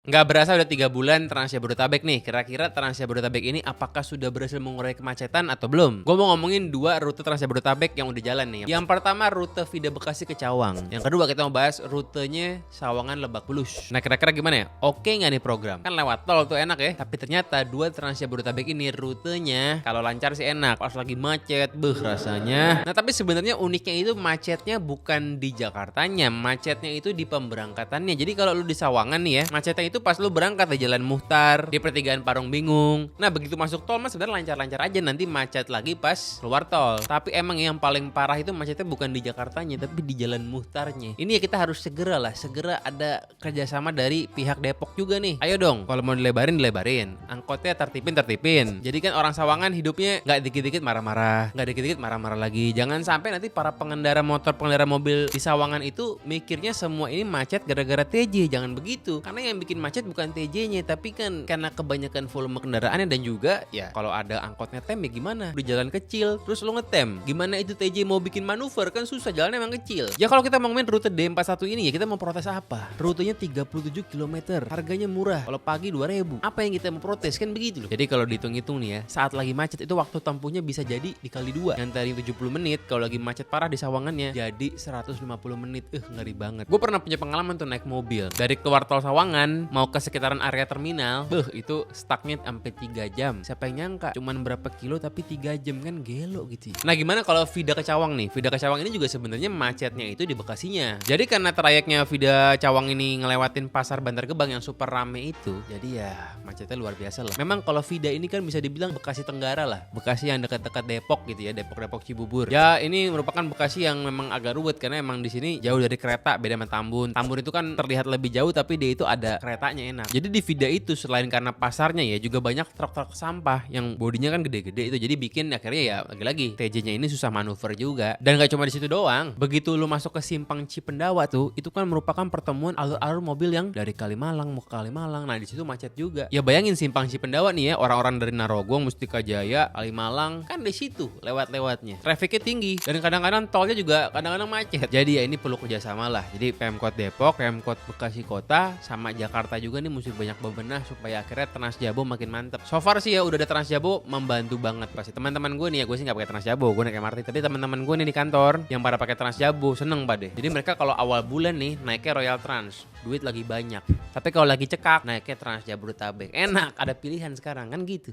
Nggak berasa udah 3 bulan Trans Jabodetabek nih. Kira-kira Trans Jabodetabek ini apakah sudah berhasil mengurai kemacetan atau belum? Gue mau ngomongin 2 rute Trans Jabodetabek yang udah jalan nih. Yang pertama rute Vida Bekasi ke Cawang. Yang kedua kita mau bahas rutenya Sawangan Lebak Bulus. Nah kira-kira gimana ya? Oke nggak nih program? Kan lewat tol tuh enak ya. Tapi ternyata 2 Trans Jabodetabek ini rutenya kalau lancar sih enak. Pas lagi macet, rasanya. Nah tapi sebenarnya uniknya itu macetnya bukan di Jakartanya, macetnya itu di pemberangkatannya. Jadi kalau lu di Sawangan nih ya, macetnya itu pas lu berangkat di Jalan Muhtar, di pertigaan Parung Bingung. Nah begitu masuk tol mas sebenarnya lancar-lancar aja, nanti macet lagi pas keluar tol. Tapi emang yang paling parah itu macetnya bukan di Jakartanya, tapi di Jalan Muhtarnya. Ini ya kita harus segera ada kerjasama dari pihak Depok juga nih. Ayo dong, kalau mau dilebarin, angkotnya tertipin. Jadi kan orang Sawangan hidupnya nggak dikit-dikit marah-marah, nggak dikit-dikit marah-marah lagi. Jangan sampai nanti para pengendara motor, pengendara mobil di Sawangan itu mikirnya semua ini macet gara-gara TJ. Jangan begitu, karena yang bikin macet bukan TJ-nya, tapi kan karena kebanyakan volume kendaraannya. Dan juga ya kalau ada angkot ngetem ya gimana, di jalan kecil terus lo ngetem, gimana itu TJ mau bikin manuver, kan susah, jalannya emang kecil. Ya kalau kita mau ngomongin rute D41 ini ya kita mau protes apa? Rutenya 37 km, harganya murah, kalau pagi 2.000, apa yang kita mau protes, kan begitu loh. Jadi kalau dihitung-hitung nih ya, saat lagi macet itu waktu tempuhnya bisa jadi dikali 2, yang tadi 70 menit kalau lagi macet parah di Sawangannya jadi 150 menit. Ngeri banget. Gue pernah punya pengalaman tuh naik mobil dari keluar tol Sawangan mau ke sekitaran area terminal, itu stucknya sampai 3 jam. Siapa yang nyangka cuman berapa kilo tapi 3 jam, kan gelo gitu. Nah gimana kalau Vida ke Cawang nih? Vida ke Cawang ini juga sebenarnya macetnya itu di Bekasinya. Jadi karena trayeknya Vida Cawang ini ngelewatin pasar Bantar Gebang yang super rame itu, jadi ya macetnya luar biasa lah. Memang kalau Vida ini kan bisa dibilang Bekasi Tenggara lah, Bekasi yang dekat-dekat Depok gitu ya, Depok Cibubur. Ya ini merupakan Bekasi yang memang agak ruwet karena emang di sini jauh dari kereta, beda sama Tambun. Tambun itu kan terlihat lebih jauh tapi dia itu ada keretanya enak. Jadi di Vida itu selain karena pasarnya ya juga banyak truk-truk sampah yang bodinya kan gede-gede itu, jadi bikin akhirnya ya lagi-lagi TJ-nya ini susah manuver juga. Dan gak cuma di situ doang. Begitu lu masuk ke simpang Cipendawa tuh, itu kan merupakan pertemuan alur-alur mobil yang dari Kalimalang mau ke Kalimalang. Nah di situ macet juga. Ya bayangin simpang Cipendawa nih ya, orang-orang dari Narogong, Mustika Jaya, Kalimalang kan di situ lewat-lewatnya. Trafficnya tinggi dan kadang-kadang tolnya juga kadang-kadang macet. Jadi ya ini perlu kerjasama lah. Jadi Pemkot Depok, Pemkot Bekasi Kota, sama Jakarta juga nih mesti banyak bebenah supaya akhirnya Transjabo makin mantep. So far sih ya udah ada Transjabo membantu banget pasti. Teman-teman gue nih ya, gue sih nggak pakai Transjabo, gue naik MRT. Tapi teman-teman gue nih di kantor yang pada pakai Transjabo seneng pada. Jadi mereka kalau awal bulan nih naiknya Royal Trans, duit lagi banyak. Tapi kalau lagi cekak naiknya Trans Jabodetabek. Enak, ada pilihan sekarang kan gitu.